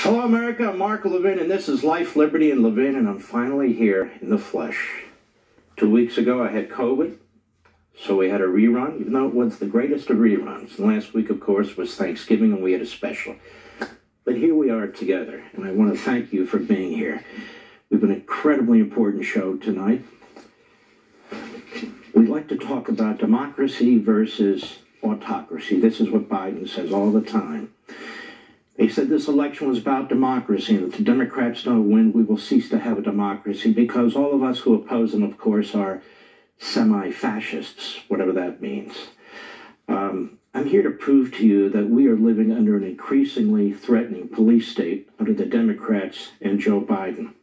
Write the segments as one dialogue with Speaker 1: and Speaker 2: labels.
Speaker 1: Hello, America. I'm Mark Levin, and this is Life, Liberty, and Levin, and I'm finally here in the flesh. 2 weeks ago, I had COVID, so we had a rerun, even though it was the greatest of reruns. And last week, of course, was Thanksgiving, and we had a special. But here we are together, and I want to thank you for being here. We have an incredibly important show tonight. We'd like to talk about democracy versus autocracy. This is what Biden says all the time. He said this election was about democracy, and if the Democrats don't win, we will cease to have a democracy, because all of us who oppose them, of course, are semi-fascists, whatever that means. I'm here to prove to you that we are living under an increasingly threatening police state under the Democrats and Joe Biden.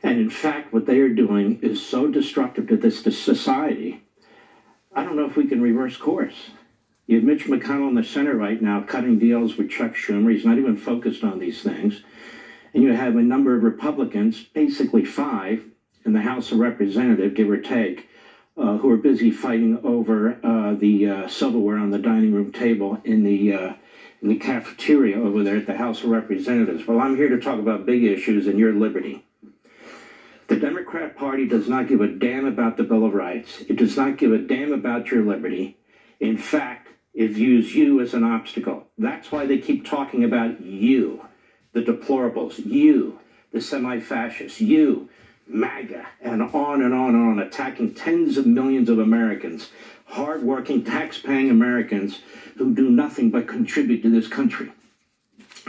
Speaker 1: And in fact, what they are doing is so destructive to this society, I don't know if we can reverse course. You have Mitch McConnell in the Senate right now cutting deals with Chuck Schumer. He's not even focused on these things. And you have a number of Republicans, basically 5, in the House of Representatives, give or take, who are busy fighting over the silverware on the dining room table in the cafeteria over there at the House of Representatives. Well, I'm here to talk about big issues and your liberty. The Democrat Party does not give a damn about the Bill of Rights. It does not give a damn about your liberty. In fact, it views you as an obstacle. That's why they keep talking about you, the deplorables, you, the semi-fascists, you, MAGA, and on and on and on, attacking tens of millions of Americans, hardworking, tax-paying Americans who do nothing but contribute to this country.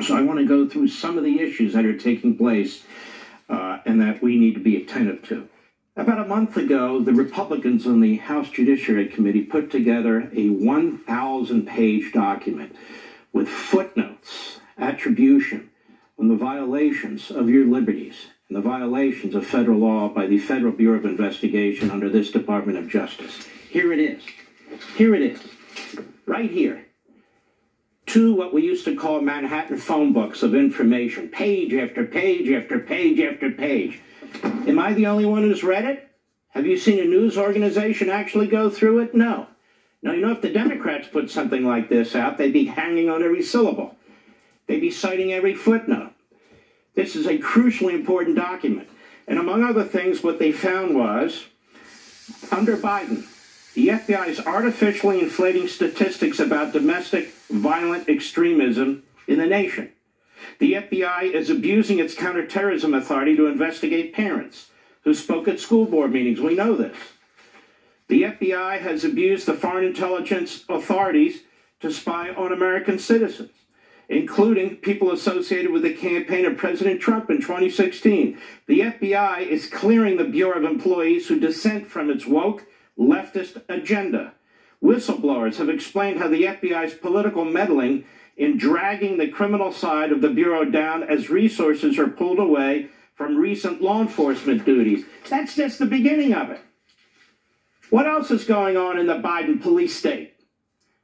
Speaker 1: So I want to go through some of the issues that are taking place and that we need to be attentive to. About a month ago, the Republicans on the House Judiciary Committee put together a 1,000-page document with footnotes, attribution on the violations of your liberties and the violations of federal law by the Federal Bureau of Investigation under this Department of Justice. Here it is. Here it is. Right here. 2 what we used to call Manhattan phone books of information, page after page after page after page. Am I the only one who's read it? Have you seen a news organization actually go through it? No. Now, you know, if the Democrats put something like this out, they'd be hanging on every syllable. They'd be citing every footnote. This is a crucially important document. And among other things, what they found was, under Biden, the FBI is artificially inflating statistics about domestic violent extremism in the nation. The FBI is abusing its counterterrorism authority to investigate parents who spoke at school board meetings. We know this. The FBI has abused the foreign intelligence authorities to spy on American citizens, including people associated with the campaign of President Trump in 2016. The FBI is clearing the Bureau of employees who dissent from its woke leftist agenda. Whistleblowers have explained how the FBI's political meddling in dragging the criminal side of the Bureau down as resources are pulled away from recent law enforcement duties. That's just the beginning of it. What else is going on in the Biden police state?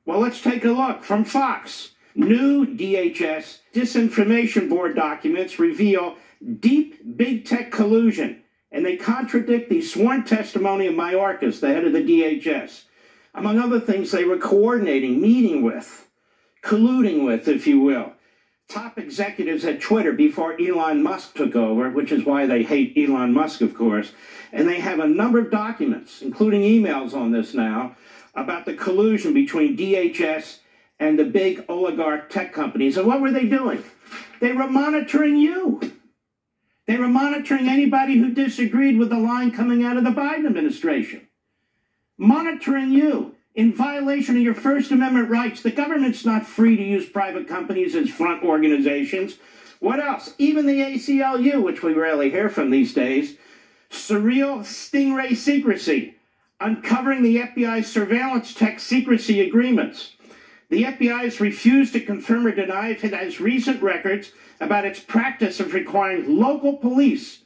Speaker 1: Well, let's take a look from Fox. New DHS Disinformation Board documents reveal deep big tech collusion, and they contradict the sworn testimony of Mayorkas, the head of the DHS. Among other things, they were coordinating, meeting with, colluding with, if you will, top executives at Twitter before Elon Musk took over, which is why they hate Elon Musk, of course. And they have a number of documents, including emails on this now, about the collusion between DHS and the big oligarch tech companies. And what were they doing? They were monitoring you. They were monitoring anybody who disagreed with the line coming out of the Biden administration. Monitoring you. In violation of your First Amendment rights. The government's not free to use private companies as front organizations. What else? Even the ACLU, which we rarely hear from these days, surreal stingray secrecy, uncovering the FBI's surveillance tech secrecy agreements. The FBI has refused to confirm or deny if it has recent records about its practice of requiring local police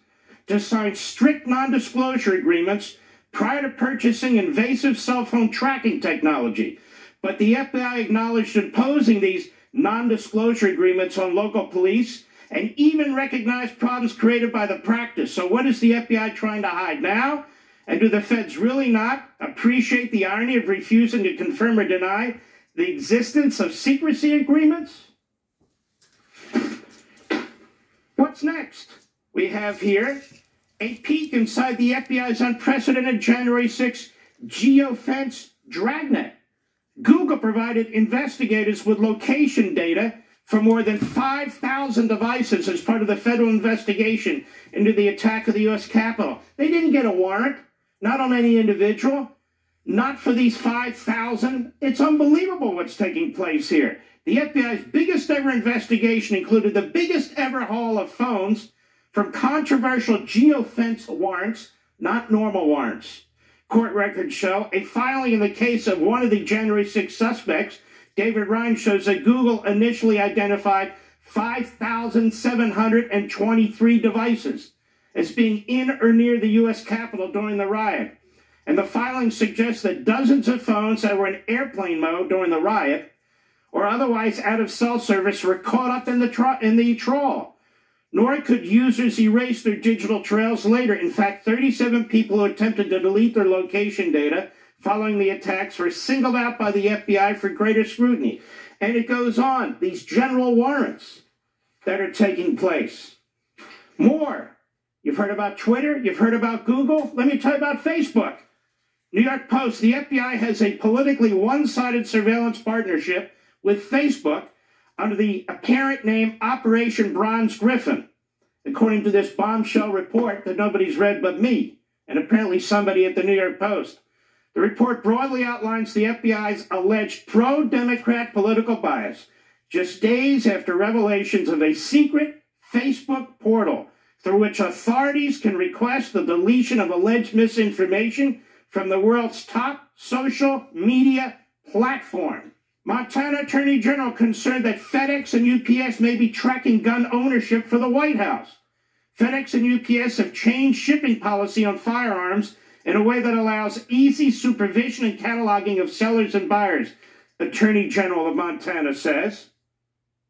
Speaker 1: to sign strict non-disclosure agreements prior to purchasing invasive cell phone tracking technology. But the FBI acknowledged imposing these non-disclosure agreements on local police and even recognized problems created by the practice. So what is the FBI trying to hide now? And do the feds really not appreciate the irony of refusing to confirm or deny the existence of secrecy agreements? what's next? We have here a peek inside the FBI's unprecedented January 6 geofence dragnet. Google provided investigators with location data for more than 5,000 devices as part of the federal investigation into the attack of the U.S. Capitol. They didn't get a warrant, not on any individual, not for these 5,000. It's unbelievable what's taking place here. The FBI's biggest ever investigation included the biggest ever haul of phones from controversial geofence warrants, not normal warrants. Court records show a filing in the case of one of the January 6 suspects, David Ryan, shows that Google initially identified 5,723 devices as being in or near the U.S. Capitol during the riot. And the filing suggests that dozens of phones that were in airplane mode during the riot or otherwise out of cell service were caught up in the trawl. Nor could users erase their digital trails later. In fact, 37 people who attempted to delete their location data following the attacks were singled out by the FBI for greater scrutiny. And it goes on, these general warrants that are taking place. More. You've heard about Twitter, you've heard about Google. Let me tell you about Facebook. New York Post, the FBI has a politically one-sided surveillance partnership with Facebook under the apparent name Operation Bronze Griffin, according to this bombshell report that nobody's read but me, and apparently somebody at the New York Post. The report broadly outlines the FBI's alleged pro-Democrat political bias, just days after revelations of a secret Facebook portal through which authorities can request the deletion of alleged misinformation from the world's top social media platform. Montana Attorney General concerned that FedEx and UPS may be tracking gun ownership for the White House. FedEx and UPS have changed shipping policy on firearms in a way that allows easy supervision and cataloging of sellers and buyers, Attorney General of Montana says.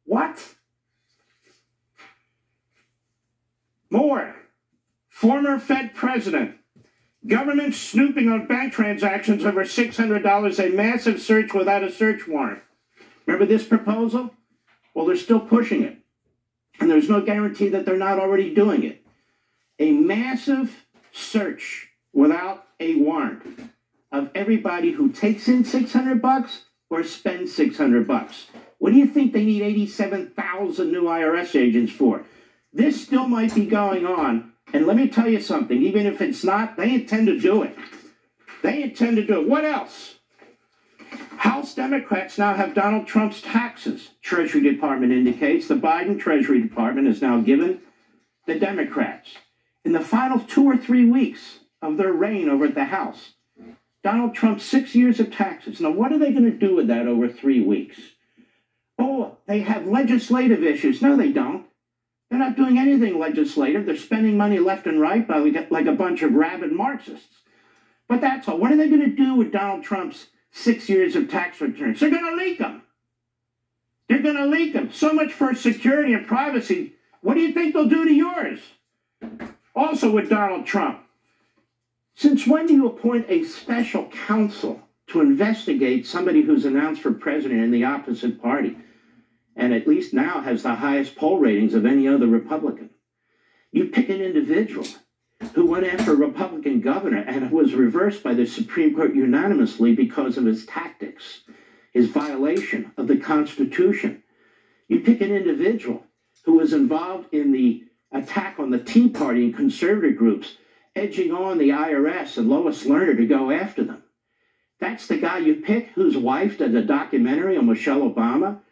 Speaker 1: What? More. Former Fed president. Government snooping on bank transactions over $600, a massive search without a search warrant. Remember this proposal? Well, they're still pushing it. And there's no guarantee that they're not already doing it. A massive search without a warrant of everybody who takes in $600 or spends $600. What do you think they need 87,000 new IRS agents for? This still might be going on. And let me tell you something, even if it's not, they intend to do it. They intend to do it. What else? House Democrats now have Donald Trump's taxes, Treasury Department indicates. The Biden Treasury Department has now given the Democrats, in the final 2 or 3 weeks of their reign over at the House, Donald Trump's 6 years of taxes. Now, what are they going to do with that over 3 weeks? Oh, they have legislative issues. No, they don't. They're not doing anything legislative. They're spending money left and right by like a bunch of rabid Marxists. But that's all. What are they going to do with Donald Trump's 6 years of tax returns? They're going to leak them. They're going to leak them. So much for security and privacy. What do you think they'll do to yours? Also with Donald Trump. Since when do you appoint a special counsel to investigate somebody who's announced for president in the opposite party, and at least now has the highest poll ratings of any other Republican? You pick an individual who went after a Republican governor and was reversed by the Supreme Court unanimously because of his tactics, his violation of the Constitution. You pick an individual who was involved in the attack on the Tea Party and conservative groups, edging on the IRS and Lois Lerner to go after them. That's the guy you pick, whose wife did a documentary on Michelle Obama,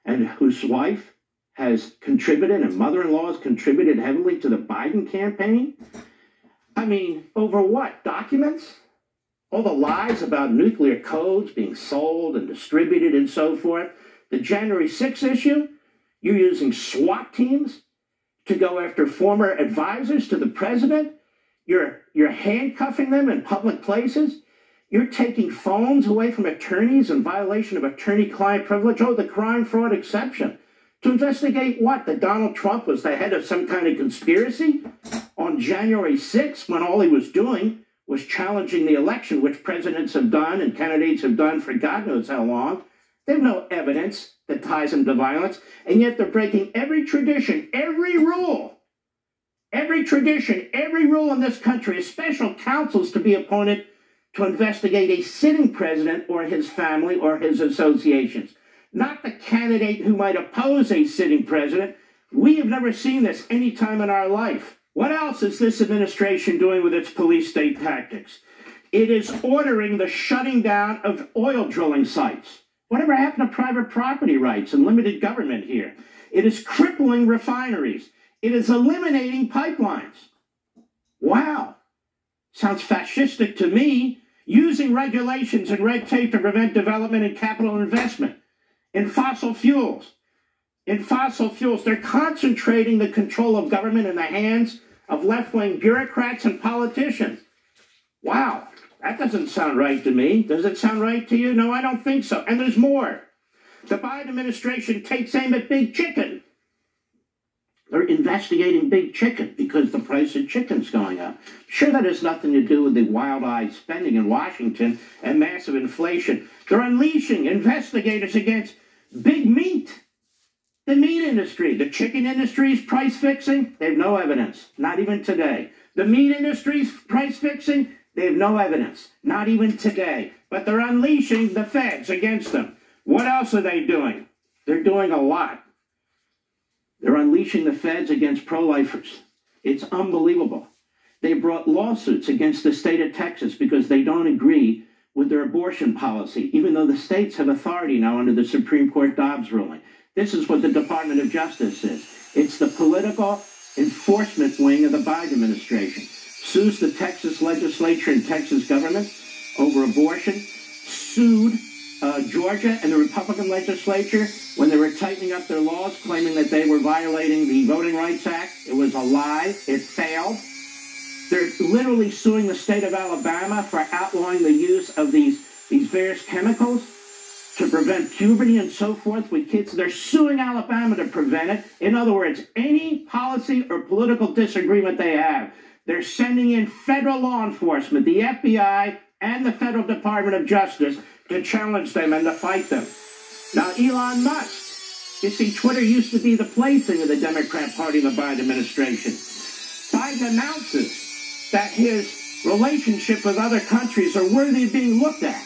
Speaker 1: and whose wife has contributed, and mother-in-law has contributed heavily to the Biden campaign? I mean, over what? Documents? All the lies about nuclear codes being sold and distributed and so forth. The January 6th issue, you're using SWAT teams to go after former advisors to the president. You're handcuffing them in public places. You're taking phones away from attorneys in violation of attorney-client privilege. Oh, the crime-fraud exception. To investigate what? That Donald Trump was the head of some kind of conspiracy on January 6th, when all he was doing was challenging the election, which presidents have done and candidates have done for God knows how long. They have no evidence that ties them to violence, and yet they're breaking every tradition, every rule Every tradition, every rule in this country is special counsels to be appointed to investigate a sitting president or his family or his associations, not the candidate who might oppose a sitting president. We have never seen this any time in our life. What else is this administration doing with its police state tactics? It is ordering the shutting down of oil drilling sites. Whatever happened to private property rights and limited government here? It is crippling refineries. It is eliminating pipelines. Wow. Sounds fascistic to me. Using regulations and red tape to prevent development and capital investment in fossil fuels. In fossil fuels, they're concentrating the control of government in the hands of left-wing bureaucrats and politicians. Wow, that doesn't sound right to me. Does it sound right to you? No, I don't think so. And there's more. The Biden administration takes aim at big chicken. They're investigating big chicken because the price of chicken's going up. Sure, that has nothing to do with the wild-eyed spending in Washington and massive inflation. They're unleashing investigators against big meat. The meat industry, the chicken industry's price fixing, they have no evidence, not even today. The meat industry's price fixing, they have no evidence, not even today. But they're unleashing the feds against them. What else are they doing? They're doing a lot. They're unleashing the feds against pro-lifers. It's unbelievable. They brought lawsuits against the state of Texas because they don't agree with their abortion policy, even though the states have authority now under the Supreme Court Dobbs ruling. This is what the Department of Justice is. It's the political enforcement wing of the Biden administration. Sues the Texas legislature and Texas government over abortion, sued Georgia and the Republican legislature when they were tightening up their laws, claiming that they were violating the Voting Rights Act. It was a lie. It failed. They're literally suing the state of Alabama for outlawing the use of these various chemicals to prevent puberty and so forth with kids. They're suing Alabama to prevent it. In other words, any policy or political disagreement they have, they're sending in federal law enforcement, the FBI and the Federal Department of Justice, to challenge them and to fight them. Now, Elon Musk, you see, Twitter used to be the plaything of the Democrat Party and the Biden administration. Biden announces that his relationship with other countries are worthy of being looked at.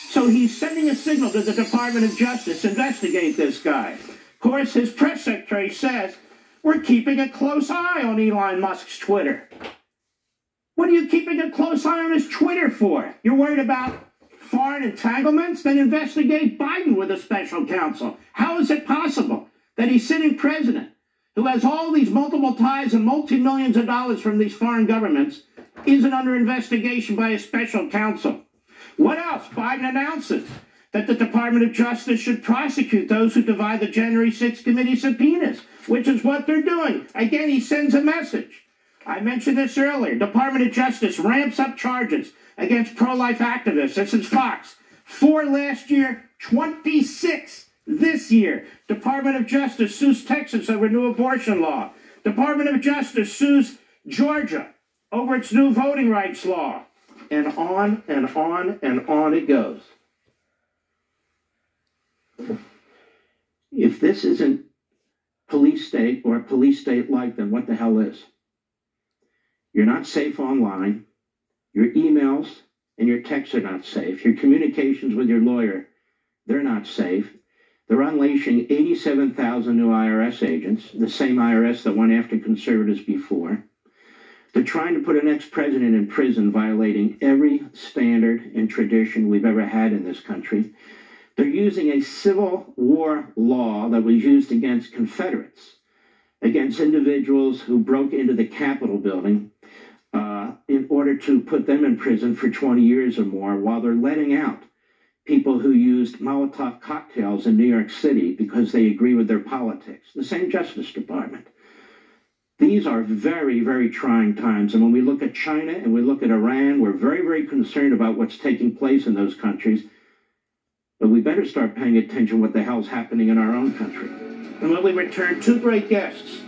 Speaker 1: So he's sending a signal to the Department of Justice, investigate this guy. Of course, his press secretary says, we're keeping a close eye on Elon Musk's Twitter. What are you keeping a close eye on his Twitter for? You're worried about foreign entanglements? Then investigate Biden with a special counsel. How is it possible that he's sitting president who has all these multiple ties and multi-millions of dollars from these foreign governments isn't under investigation by a special counsel? What else? Biden announces that the Department of Justice should prosecute those who divide the January 6th committee subpoenas, which is what they're doing. Again, he sends a message. I mentioned this earlier. Department of Justice ramps up charges against pro-life activists. This is Fox. 4 last year, 26 this year. Department of Justice sues Texas over new abortion law. Department of Justice sues Georgia over its new voting rights law. And on and on and on it goes. If this isn't police state or a police state like, then what the hell is? You're not safe online. Your emails and your texts are not safe. Your communications with your lawyer, they're not safe. They're unleashing 87,000 new IRS agents, the same IRS that went after conservatives before. They're trying to put an ex-president in prison, violating every standard and tradition we've ever had in this country. They're using a Civil War law that was used against Confederates, against individuals who broke into the Capitol building, in order to put them in prison for 20 years or more, while they're letting out people who used Molotov cocktails in New York City because they agree with their politics. The same Justice Department. These are very, very trying times. And when we look at China and we look at Iran, we're very, very concerned about what's taking place in those countries. But we better start paying attention to what the hell's happening in our own country. And when we return, 2 great guests.